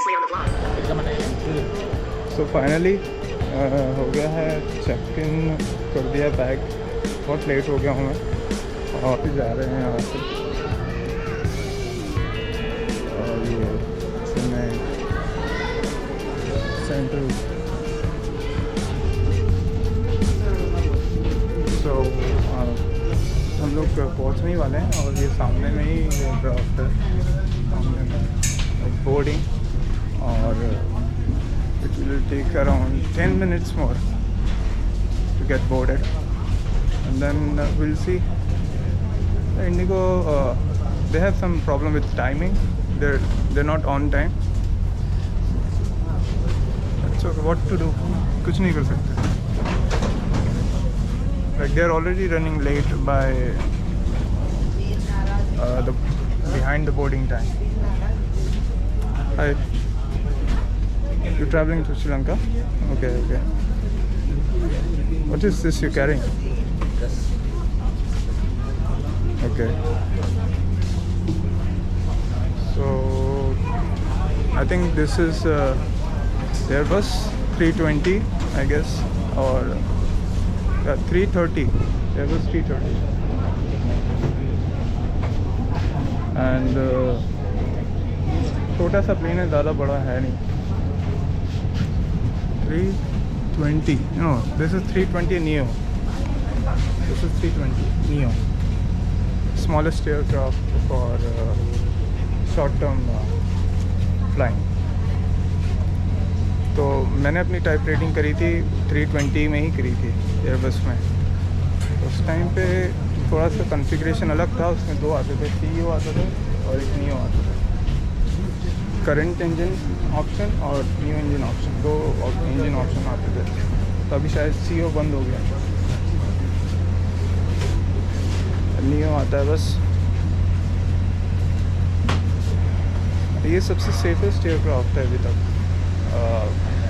So finally हो गया है, चेक इन कर दिया बैग। बहुत लेट हो गया हूँ मैं, और जा रहे हैं यहाँ से। और ये चेन्नई सेंट्रल। सो हम लोग पहुँचने ही वाले हैं, और ये सामने में ही ड्राफ्ट है, सामने में बोर्डिंग। और it will take around 10 minutes more to get boarded, and then we'll see. Indigo, they have some problem with timing. They're not on time. So what to do? कुछ नहीं कर सकते. Like they're already running late by behind the boarding time. Hi. You're traveling to Sri Lanka? Okay, okay. What is this you're carrying? Yes. Okay. So, I think this is Airbus 320, I guess, or 330. Airbus 330. And छोटा सा plane है, ज़्यादा बड़ा है नहीं. 320. No, this is 320 Neo. This is 320 Neo. Smallest aircraft for short-term flying. तो मैंने अपनी टाइप रेटिंग करी थी 320 में ही करी थी एयरबस में. उस टाइम पे थोड़ा सा कॉन्फ़िगरेशन अलग था, उसमें दो आते थे, CEO आता था और एक नियो आता था. करंट इंजन ऑप्शन और न्यू इंजन ऑप्शन, दो इंजन ऑप्शन आते थे. तो अभी शायद CEO बंद हो गया, नियो आता है बस. ये सबसे सेफेस्ट एयरक्राफ्ट है अभी तक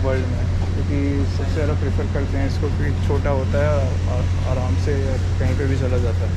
वर्ल्ड में, क्योंकि सबसे ज़्यादा प्रेफर करते हैं इसको, क्योंकि छोटा होता है और आराम से कहीं पे भी चला जाता है.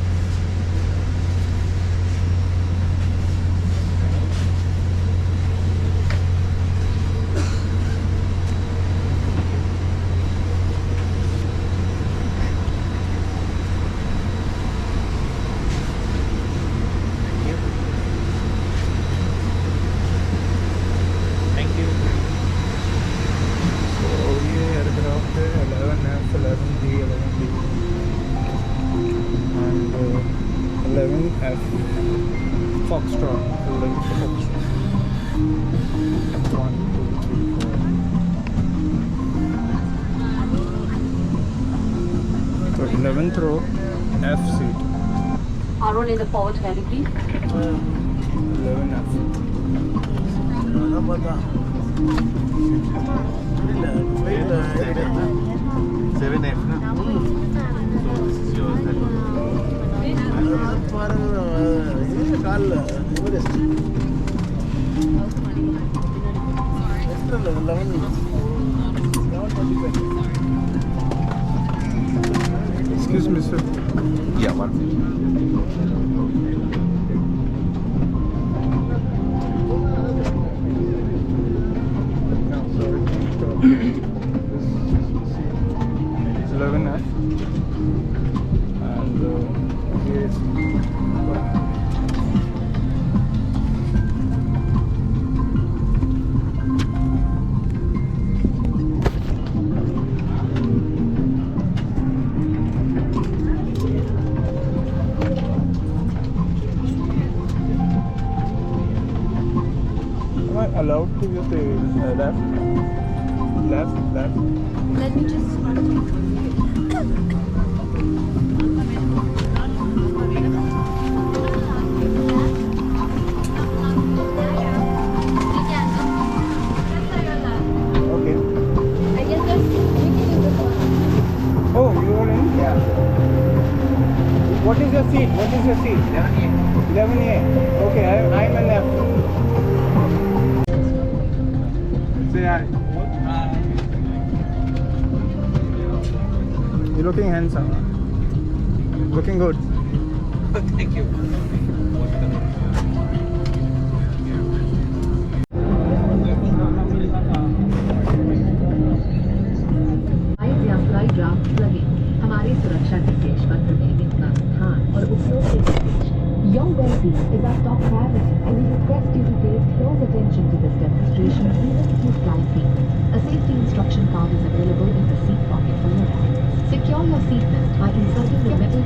Foxtrot, 1, 2, 3, 4. So 11th row, F seat. R1 in the forward galley, please. 11F. 7F. So this is yours. Excuse me, sir. Yeah, one. No, sorry. 11F. And yes. Am I allowed to use the left? Left? Let me just. Okay. I guess we can use this one. Oh, you are in? Yeah. What is your seat? 11A. Okay, I'm an F. Say hi. You're looking handsome. Looking good. Thank you.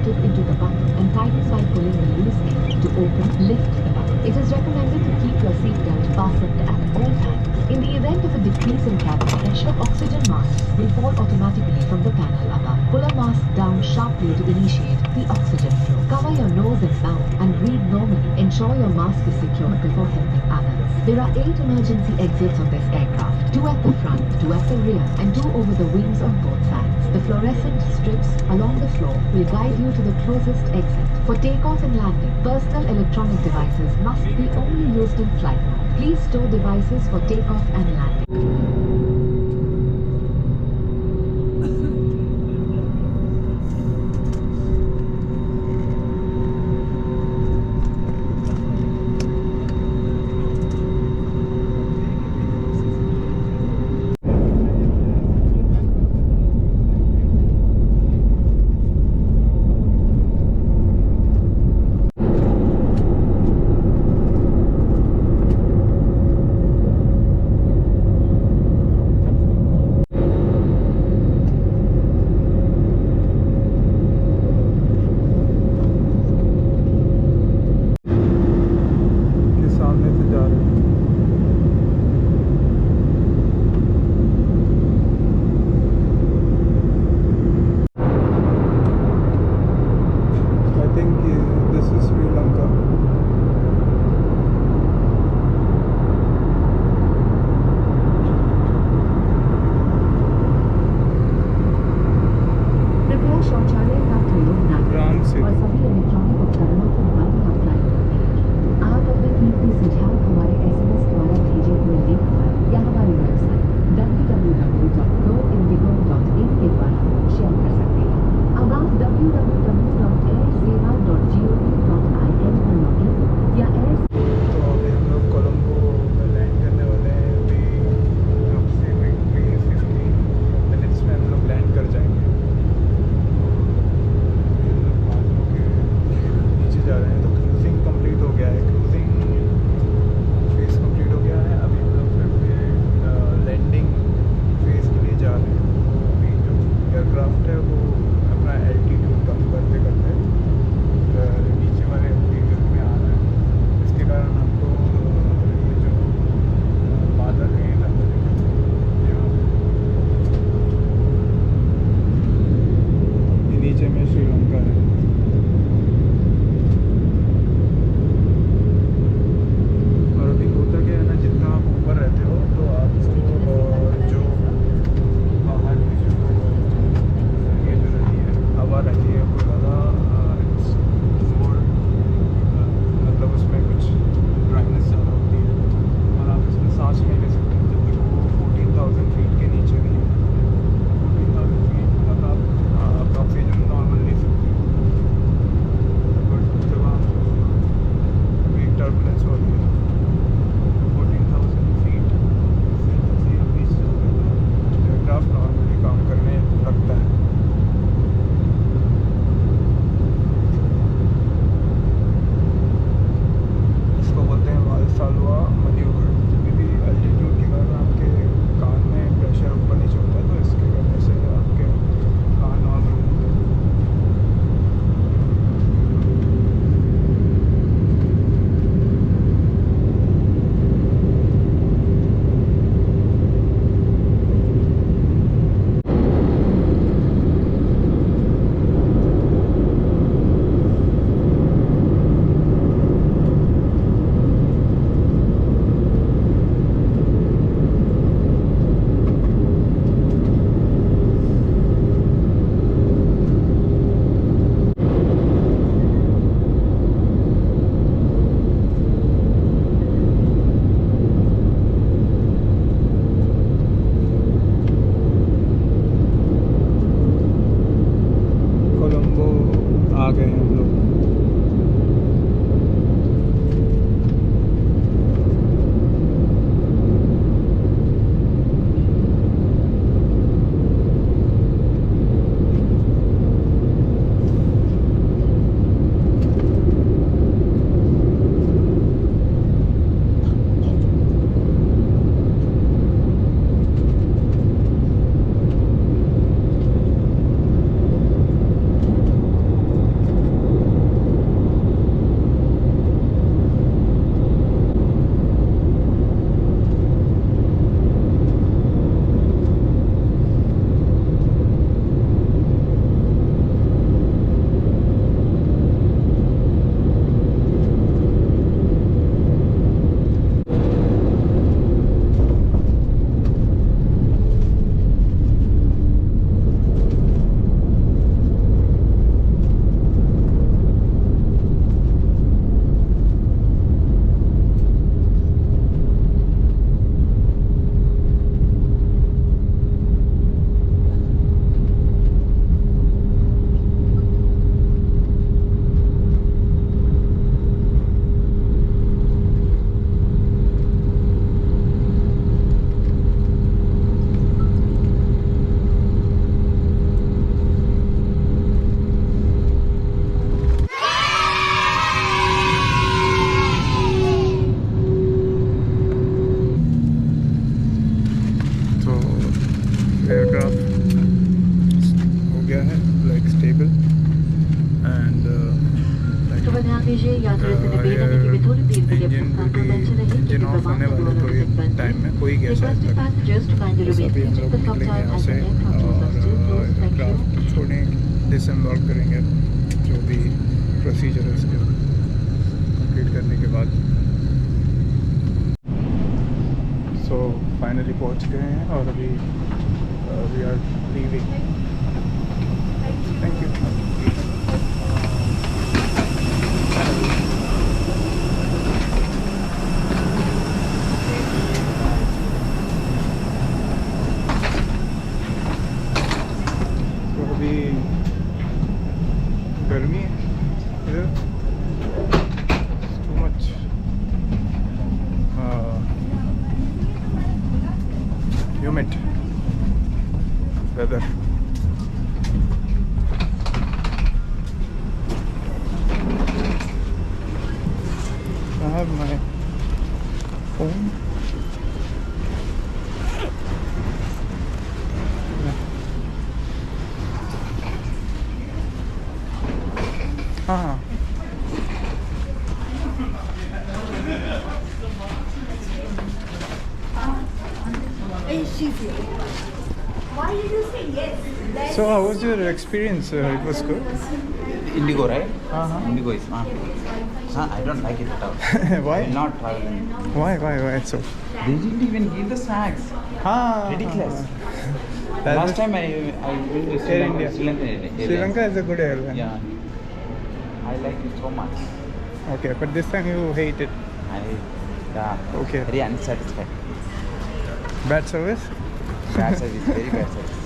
negative into the button and tighten by pulling the loose end to open, lift the button. It is recommended to keep your seatbelt fastened at all times. In the event of a decrease in cabin pressure, oxygen masks will fall automatically from the panel above. Pull a mask down sharply to initiate the oxygen flow. Cover your nose and mouth and breathe normally. Ensure your mask is secured before helping others. There are 8 emergency exits on this aircraft, 2 at the front, 2 at the rear, and 2 over the wings on both sides. The fluorescent strips along the floor will guide you to the closest exit. For takeoff and landing, personal electronic devices must be only used in flight mode. Please store devices for takeoff and landing. थोड़ी देर के लिए engine platform पर बैठे रहे engine क्योंकि of होने विमान वाले का थोड़ी दोनों बंद टाइम में हो ही गया शायद Requested तक। passengers to kindly बस remain अभी हम seated लोग for some निकलेंगे time यहाँ as से the aircraft doors are still closed. Thank you. Aircraft छोड़ेंगे, डिसएम्बॉर्क करेंगे, जो भी प्रोसीजर है उसके कंप्लीट करने के बाद। सो फाइनली पहुँच गए हैं और अभी we are leaving. Thank you. तो अभी गर्मी है इधर, too much humid weather. I have my phone. हाँ Why did you say yes? So how was your experience? It was good. Indigo, right? Uh-huh. Indigo is I don't like it at all. Why? I'm not traveling. Why so? They didn't even give the snacks. Ridiculous. Last time I went to Air India. Sri Lanka Airlines. Sri Lanka is a good airline. Yeah. I like it so much. Okay, but this time you hate it. Okay. Very unsatisfied. Bad service? Bad service, very bad service.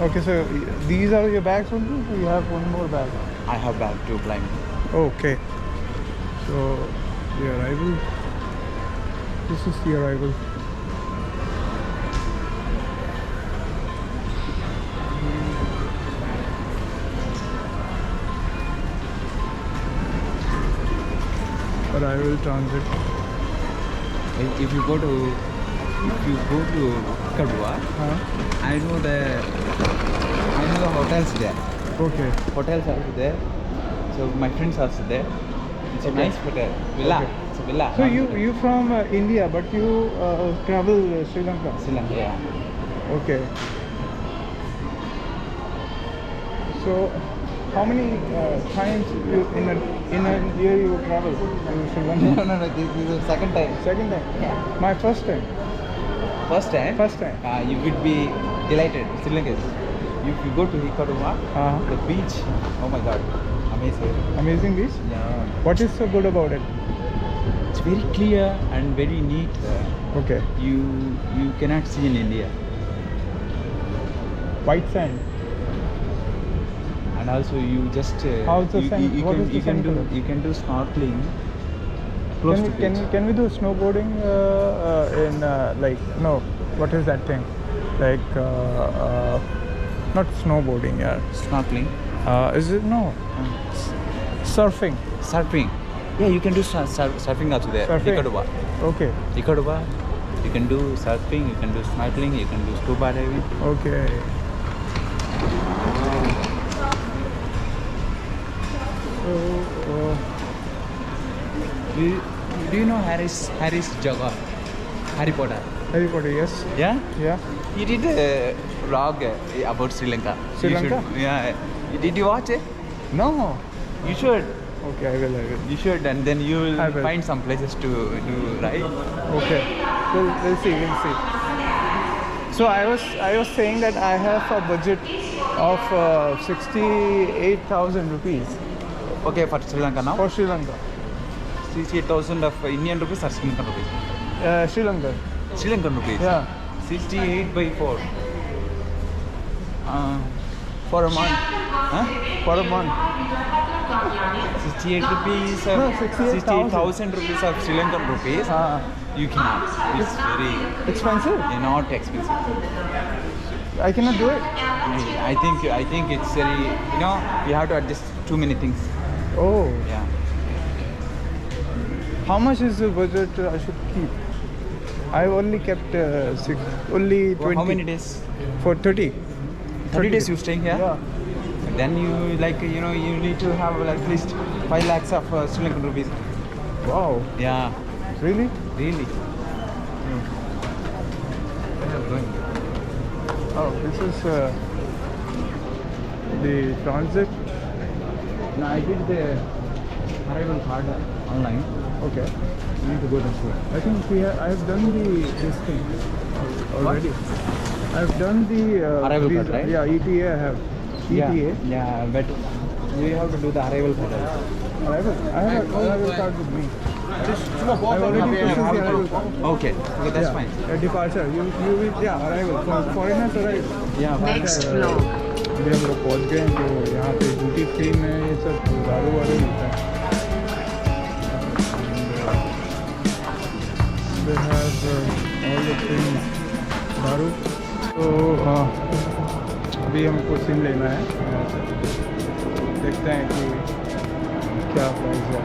Okay, so these are your bags only, or you have one more bag? I have bag to climb. Okay. So the arrival. This is the arrival. Arrival transit. If you go to Kadua, I know the hotels there. Okay. Hotels are there. So my friends are there. It's a Okay. nice hotel. Villa. Okay. It's a villa. So you from India, but you travel Sri Lanka. Sri Lanka, yeah. Okay. So how many times you in a year you travel to Sri Lanka? No. This is the second time. Second time. Yeah. My first time. First time. First time. You would be delighted. Sri Lanka. If you go to Hikkaruma, the beach. Oh my God, amazing. Amazing beach. Yeah. What is so good about it? It's very clear and very neat. Okay. You cannot see in India. White sand. And also you just How's the sand? you What can is the you can sand do color? you can do snorkeling close to beach. Can we do snowboarding in like no? What is that thing? Like not snowboarding, yeah. Snorkeling, Is it no? Surfing. surfing. Yeah, you can do surfing also there. Surfing. Hikkaduwa. Okay. Hikkaduwa. You can do surfing. You can do snorkeling. You can do scuba diving. Okay. So Do you know Harry's Jaguar? Harry Potter. Harry Potter, yes. Yeah. Yeah. He did a vlog about Sri Lanka. Sri You Lanka? should- yeah. Did you watch it? No. You should. Okay, I will. You should, and then you I will will. find some places to do, right? Okay. We'll see. We'll see. So I was saying that I have a budget of 68,000 rupees Okay, for Sri Lanka now. for Sri Lanka. 68,000 of Indian rupees or Sri Lankan rupees? Sri Lanka. Sri Lankan rupees. Yeah. 68 by 4. For a month. Huh? For a month. 68 rupees. No, 68,000 rupees of Sri Lankan rupees. You cannot. It's very Expensive. not expensive. I cannot do it. I think it's very, you have to adjust too many things. Oh. Yeah. How much is the budget I should keep? I only kept only 20. How many days? For 30. 30 days you staying here? Yeah. Then you you need to have like at least 5 lakhs of Sri Lankan rupees. Wow, Yeah, really? really. Where are you going? Oh, this is the transit. No, I did the arrival card online. Okay. You need to go this way. I think I have done this thing already. I have done the Arrival card, visa. right? Yeah, ETA I have. ETA. Yeah, but you have to do the arrival card also. Arrival. I have an arrival card with me. I already processed the arrival card. Okay, okay, that's Yeah, fine. a departure. You will, yeah, arrival. Foreigners arrival. Yeah, fine. Next vlog. अभी हम लोग पहुँच गए हैं तो यहाँ पे duty free में ये सब दारू वारू मिलता है. They have all the things दारू. तो अभी हमको सिम लेना है. देखते हैं कि क्या प्राइस है.